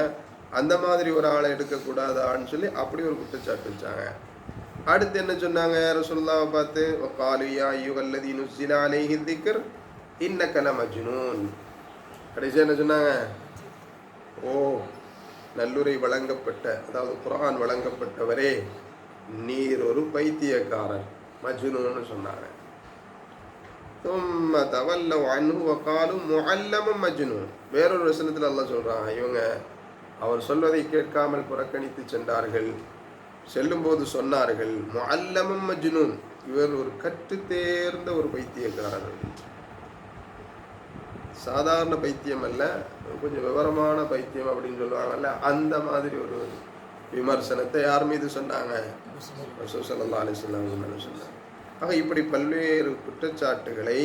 A: அந்த மாதிரி ஒரு ஆளை எடுக்கக்கூடாதான்னு சொல்லி அப்படி ஒரு குற்றச்சாட்டு வச்சாங்க. அடுத்து என்ன சொன்னாங்க ரசூலுல்லாஹ்வை பார்த்து? வகாலு யா அய்யுஹல்லதீ நுஸ்ஸில அலைஹி ذிக்ர் இன்னக லமஜ்னூன். கடைசி என்ன சொன்னாங்க? ஓ நல்லுரை வழங்கப்பட்ட, அதாவது குர்ஆன் வழங்கப்பட்டவரே, நீர் ஒரு பைத்தியக்காரன், மஜ்னூன்னு சொன்னாங்க. ثم تولوا عنه وقالوا معلم مجنون. வேறொரு வசனத்தில் அல்லாஹ் சொல்றான், இவங்க அவர் சொல்வதை கேட்காமல் புறக்கணித்து சென்றார்கள். செல்லும்போது சொன்னார்கள், முஅல்லமும் மஜ்னூன், இவர் ஒரு கற்று தேர்ந்த ஒரு பைத்தியக்காரர். சாதாரண பைத்தியம் அல்ல, கொஞ்சம் விவரமான பைத்தியம் அப்படின்னு சொல்லுவாங்கல்ல, அந்த மாதிரி ஒரு விமர்சனத்தை யார் மீது சொன்னாங்க? ரசூல் ஸல்லல்லாஹு அலைஹி வஸல்லம் சொன்னாங்க. ஆக இப்படி பல்வேறு குற்றச்சாட்டுகளை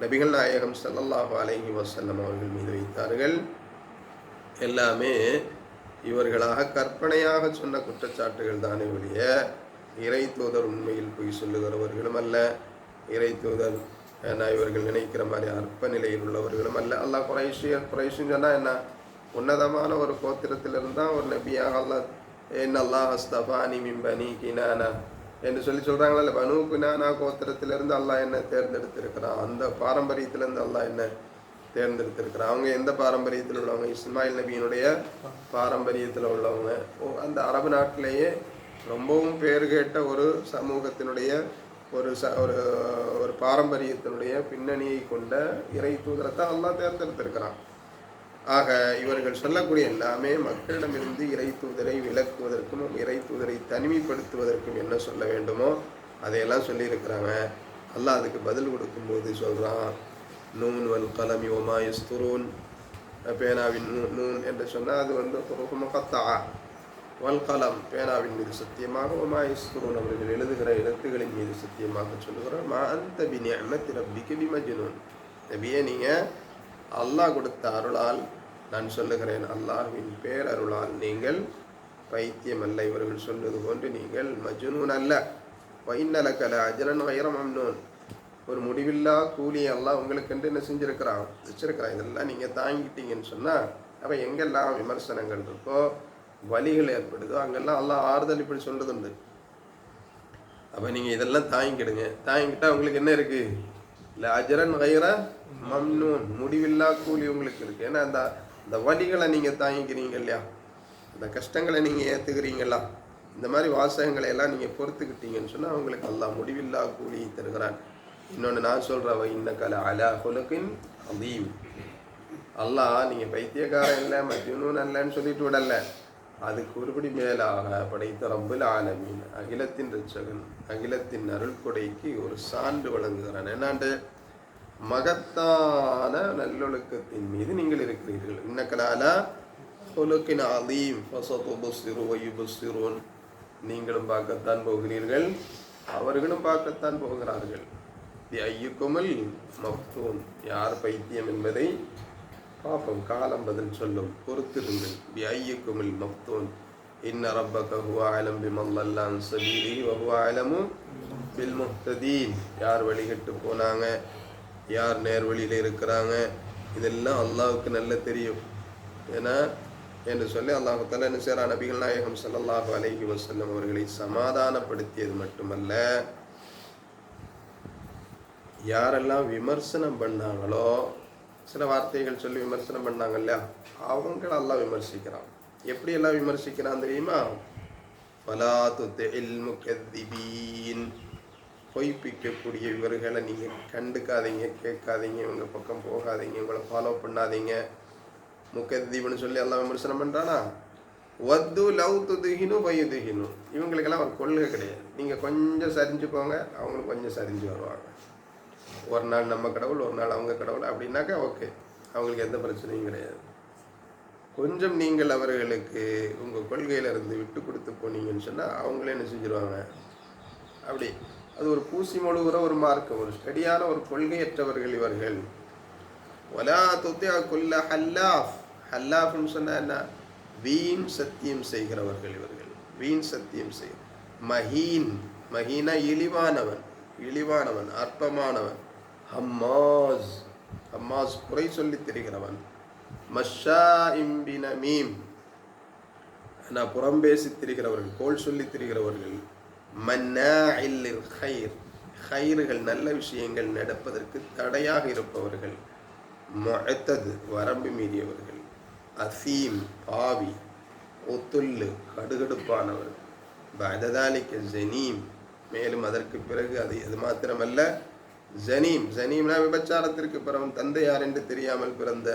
A: நபிகள் நாயகம் ஸல்லல்லாஹு அலைஹி வஸல்லம் அவர்கள் மீது வைத்தார்கள். எல்லாமே இவர்களாக கற்பனையாக சொன்ன குற்றச்சாட்டுகள் தானே ஒழிய இறை தூதர் உண்மையில் பொய் சொல்லுகிறவர்களும் அல்ல, இறை தூதர் இவர்கள் நினைக்கிற மாதிரி அற்ப நிலையில் உள்ளவர்களும் அல்ல. அல்லாஹ் குறைஷின்னு சொன்னால் என்ன? உன்னதமான ஒரு கோத்திரத்தில் இருந்தால் ஒரு நபியாக அல்லாஹ் அல்லாஹ் அஸ்தஃபானி மின் பனி கினானா என்று சொல்கிறாங்களே, பனு கினானா கோத்திரத்திலிருந்து அல்லாஹ் என்ன தேர்ந்தெடுத்திருக்கிறான், அந்த பாரம்பரியத்திலேருந்து அல்லாஹ் என்ன தேர்ந்தெடுத்திருக்கிறான். அவங்க எந்த பாரம்பரியத்தில் உள்ளவங்க? இஸ்மாயில் நபியினுடைய பாரம்பரியத்தில் உள்ளவங்க. அந்த அரபு நாட்டிலேயே ரொம்பவும் பேர் கேட்ட ஒரு சமூகத்தினுடைய ஒரு ஒரு ஒரு பாரம்பரியத்தினுடைய பின்னணியை கொண்ட இறை தூதரத்தை அல்லாஹ் தேர்ந்தெடுத்திருக்கிறான். ஆக இவர்கள் சொல்லக்கூடிய எல்லாமே மக்களிடமிருந்து இறை தூதரை விளக்குவதற்கும் இறை தூதரை தனிமைப்படுத்துவதற்கும் என்ன சொல்ல வேண்டுமோ அதையெல்லாம் சொல்லியிருக்கிறாங்க. அல்லாஹ் அதுக்கு பதில் கொடுக்கும்போது சொல்கிறான், நூன் வல் கலமி ஒமா யஸ்துரூன், பேனாவின் நூன் என்று சொன்னால் அது ஹுருஃபுமுகத்தா, வல் கலம் பேனாவின் மீது சத்தியமாக, ஒமா யஸ்துரூன் அவர்கள் எழுதுகிற எழுத்துகளின் மீது சத்தியமாக சொல்லுகிறார். மா அந்த பிநிஅமத்தி ரப்பிக பிமஜ்னூன், நபியே நீங்கள் அல்லாஹ் கொடுத்த அருளால் நான் சொல்லுகிறேன், அல்லாஹ்வின் பேரருளால் நீங்கள் பைத்தியம் அல்ல. இவர்கள் சொல்வது போன்று நீங்கள் மஜ்னூன் அல்ல. வைன்னலக லஅஜ்ரன் கைர மம்னூன், ஒரு முடிவில்லா கூலியை அல்லாஹ் உங்களுக்கென்று என்ன செஞ்சிருக்கிறான், வச்சிருக்கிறான். இதெல்லாம் நீங்கள் தாங்கிட்டீங்கன்னு சொன்னால் அப்போ எங்கெல்லாம் விமர்சனங்கள் இருக்கோ, வலிகள் ஏற்படுதோ, அங்கெல்லாம் அல்லாஹ் ஆறுதல் இப்படி சொல்கிறது உண்டு. அப்போ நீங்கள் இதெல்லாம் தாங்கிக்கிடுங்க. தாங்கிக்கிட்டால் உங்களுக்கு என்ன இருக்குது, இல்லை அஜரன் கைர மம்னூன், முடிவில்லா கூலி உங்களுக்கு இருக்குது. ஏன்னா அந்த வலிகளை நீங்கள் தாங்கிக்கிறீங்க இல்லையா, அந்த கஷ்டங்களை நீங்கள் ஏற்றுக்கிறீங்களா, இந்த மாதிரி வாசகங்களை எல்லாம் நீங்கள் பொறுத்துக்கிட்டீங்கன்னு சொன்னால் அவங்களுக்கு அல்லாஹ் முடிவில்லா கூலியை தருகிறான். இன்னொன்று நான் சொல்கிறவ, இன்னக்கல அலா ஹுலுகின் அதீம், அல்லாஹ் நீங்கள் பைத்தியக்காரன் இல்லை மஜ்னூன் அல்லன்னு சொல்லிட்டு விடல, அதுக்கு ஒருபடி மேலாக படைத்த ரப்புல் ஆலமீன் அகிலத்தின் ரட்சகன் அகிலத்தின் அருள் கொடைக்கு ஒரு சான்று வழங்குகிறான். என்னாண்டு மகத்தான நல்லொழுக்கத்தின் மீது நீங்கள் இருக்கிறீர்கள். இன்னக்கலால ஹுலுகின் அதீம் ஃபஸதுபஸிரு வயுபஸிரூன், நீங்களும் பார்க்கத்தான் போகிறீர்கள், அவர்களும் பார்க்கத்தான் போகிறார்கள். தி ஐயுக்குமல் மஃப்தூன், யார் பைத்தியம் என்பதை பார்ப்போம், காலம் பதில் சொல்லும், பொறுத்திருங்கள். பி ஐயுக்குமல் மஃப்தூன் இன்ன ரப்பக ஹுவ அலம் பிமன் ضل عن سبيله وهو أعلم بالمهتدين, யார் வழிகட்டு போனாங்க, யார் நேர் வழியில் இருக்கிறாங்க, இதெல்லாம் அல்லாஹ்வுக்கு நல்ல தெரியும். ஏன்னா என்று சொல்லி அல்லாஹ் தஆலா என்ன செய்றான், நபிகள் நாயகம் ஸல்லல்லாஹு அலைஹி வஸல்லம் அவர்களை சமாதானப்படுத்தியது மட்டுமல்ல, யாரெல்லாம் விமர்சனம் பண்ணாங்களோ, சில வார்த்தைகள் சொல்லி விமர்சனம் பண்ணாங்க இல்லையா, அவங்கள எல்லாம் விமர்சிக்கிறான். எப்படி எல்லாம் விமர்சிக்கிறான் தெரியுமா, ஃபலா துதிஇல் முகத்திபீன், பொய்ப்பிக்கக்கூடிய இவர்களை நீங்கள் கண்டுக்காதீங்க, கேட்காதீங்க, இவங்க பக்கம் போகாதீங்க, இவங்களை ஃபாலோ பண்ணாதீங்க. முகத்திப்னு சொல்லி எல்லாம் விமர்சனம் பண்ணுறானா, வத்து லவ் துதுகினு பயுதுகினு, இவங்களுக்கெல்லாம் ஒரு கொள்கை கிடையாது. நீங்கள் கொஞ்சம் சரிஞ்சு போங்க, அவங்களுக்கு கொஞ்சம் சரிஞ்சு வருவாங்க. ஒரு நாள் நம்ம கடவுள், ஒரு நாள் அவங்க கடவுள் அப்படின்னாக்கா ஓகே, அவங்களுக்கு எந்த பிரச்சனையும் கிடையாது. கொஞ்சம் நீங்கள் அவர்களுக்கு உங்கள் கொள்கையிலிருந்து விட்டு கொடுத்து போனீங்கன்னு சொன்னால் அவங்களே என்ன செஞ்சுருவாங்க, அப்படி அது ஒரு பூசி மொழுகிற ஒரு மார்க்கம், ஒரு ஸ்டடியான ஒரு கொள்கையற்றவர்கள் இவர்கள். வலா துத்தியா குல்ல ஹல்லாஃப், ஹல்லாஃப்னு சொன்னால் என்ன, வீண் சத்தியம் செய்கிறவர்கள் இவர்கள், வீண் சத்தியம் செய்ய. மஹீன், மஹீனா இழிவானவன், இழிவானவன் அற்பமானவன். ஹம்மாஸ், ஹம்மாஸ் குறை சொல்லி திரிகிறவன். மஷாஇம் பினமீம், நான் புறம்பேசி திரிகிறவர்கள், கோல் சொல்லி திரிகிறவர்கள். மன்னாஇல் லில் கைர், கைர்கள் நல்ல விஷயங்கள் நடப்பதற்கு தடையாக இருப்பவர்கள். முஅத்தத், வரம்பு மீறியவர்கள். அசீம், பாவி. ஒத்துல்லு, கடுகடுப்பானவர். பஅததாலிக ஜனீம், மேலும் அதற்கு பிறகு அது மாத்திரமல்ல, ஜனீம், ஜனீம்னா விபச்சாரத்திற்கு பிறவன் தந்தை யார் என்று தெரியாமல் பிறந்த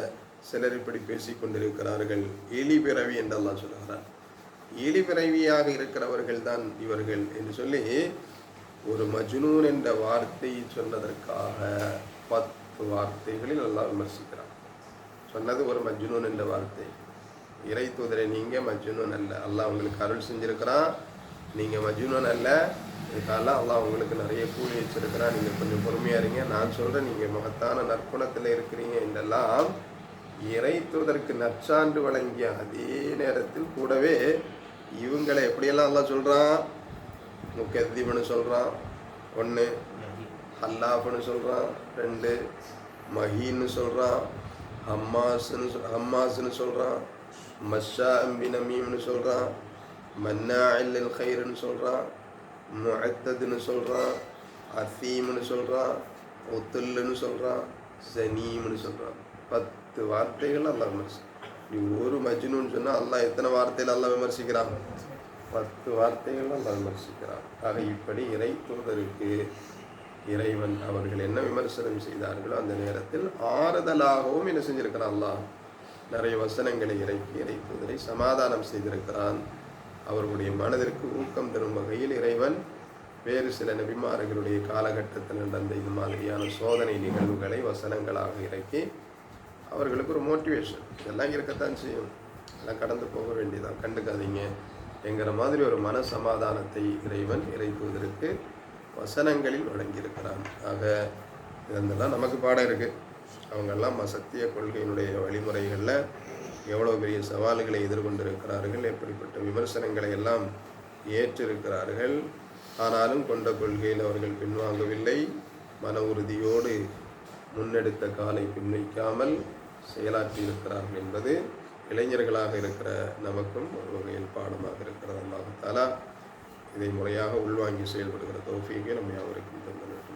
A: சிலர் இப்படி பேசிக் கொண்டிருக்கிறார்கள். எலி பிறவி என்று அல்லாஹ் சொல்கிறார். எலி பிறவியாக இருக்கிறவர்கள் தான் இவர்கள் என்று சொல்லி ஒரு மஜ்னூன் என்ற வார்த்தையை சொன்னதற்காக 10 வார்த்தைகளில் அல்லாஹ் விமர்சிக்கிறான். சொன்னது ஒரு மஜ்னூன் என்ற வார்த்தை. இறை தூதரை நீங்கள் மஜ்னூன் அல்ல, அல்லாஹ் உங்களுக்கு அருள் செஞ்சிருக்கிறான், நீங்கள் மஜ்னூன் அல்ல, இதுக்காக அல்லாஹ் உங்களுக்கு நிறைய கூலி வச்சிருக்கிறான், நீங்கள் கொஞ்சம் பொறுமையாக இருங்க, நான் சொல்கிறேன் நீங்கள் மகத்தான நற்குணத்தில் இருக்கிறீங்க என்றெல்லாம் இறை தூதருக்கு நற்சான்று வழங்கிய அதே நேரத்தில் கூடவே இவங்களை எப்படியெல்லாம் அல்லாஹ் சொல்கிறான், முகத்திப்னு சொல்கிறான் 1, ஹல்லாஃப்னு சொல்கிறான் 2, மஹீன்னு சொல்கிறான், ஹம்மாஸ்னு சொல்கிறான், மஷாஇம் பினமீம்னு சொல்கிறான், மன்னாஇல் லில் கைர்னு சொல்கிறான், முஅத்தத்னு சொல்கிறான், அசீம்னு சொல்கிறான், ஒத்துல்லுன்னு சொல்கிறான், ஜனீம்னு சொல்கிறான். 10 வார்த்தைகள் அல்லாஹ் விமர்சிக்கிறான். நீ ஒரு மஜ்னூன்னு சொன்னால் அல்லாஹ் எத்தனை வார்த்தையில் அல்லாஹ் விமர்சிக்கிறான், 10 வார்த்தைகள் அல்லாஹ் விமர்சிக்கிறார். ஆக இப்படி இறை தூதருக்கு இறைவன் அவர்கள் என்ன விமர்சனம் செய்தார்களோ அந்த நேரத்தில் ஆறுதலாகவும் என்ன செஞ்சிருக்கிறான் அல்லாஹ் நிறைய வசனங்களை இறக்கி இறை தூதரை சமாதானம் செய்திருக்கிறான். அவர்களுடைய மனதிற்கு ஊக்கம் தரும் வகையில் இறைவன் வேறு சில நபிமார்களுடைய காலகட்டத்தில் நடந்த இது மாதிரியான சோதனை நிகழ்வுகளை வசனங்களாக இறக்கி அவர்களுக்கு ஒரு மோட்டிவேஷன், இதெல்லாம் இருக்கத்தான் செய்யும், எல்லாம் கடந்து போக வேண்டியதான், கண்டுக்காதீங்க என்கிற மாதிரி ஒரு மன சமாதானத்தை இறைவன் இறை தூதருக்கு வசனங்களில் வழங்கியிருக்கிறான். ஆக இதெல்லாம் நமக்கு பாடம் இருக்குது. அவங்கெல்லாம் சத்திய கொள்கையினுடைய வழிமுறைகளில் எவ்வளோ பெரிய சவால்களை எதிர்கொண்டிருக்கிறார்கள், எப்படிப்பட்ட விமர்சனங்களை எல்லாம் ஏற்றிருக்கிறார்கள். ஆனாலும் கொண்ட கொள்கையில் அவர்கள் பின்வாங்கவில்லை. மன உறுதியோடு முன்னெடுத்த காலை பின்வைக்காமல் செயலாற்றியிருக்கிறார்கள் என்பது இளைஞர்களாக இருக்கிற நமக்கும் ஒரு வகையில் பாடமாக இருக்கிறது. அல்லாஹ் தஆலா இதை முறையாக உள்வாங்கி செயல்படுகிற தௌஃபீகை நம்ம யாவருக்கும் தந்தனர்.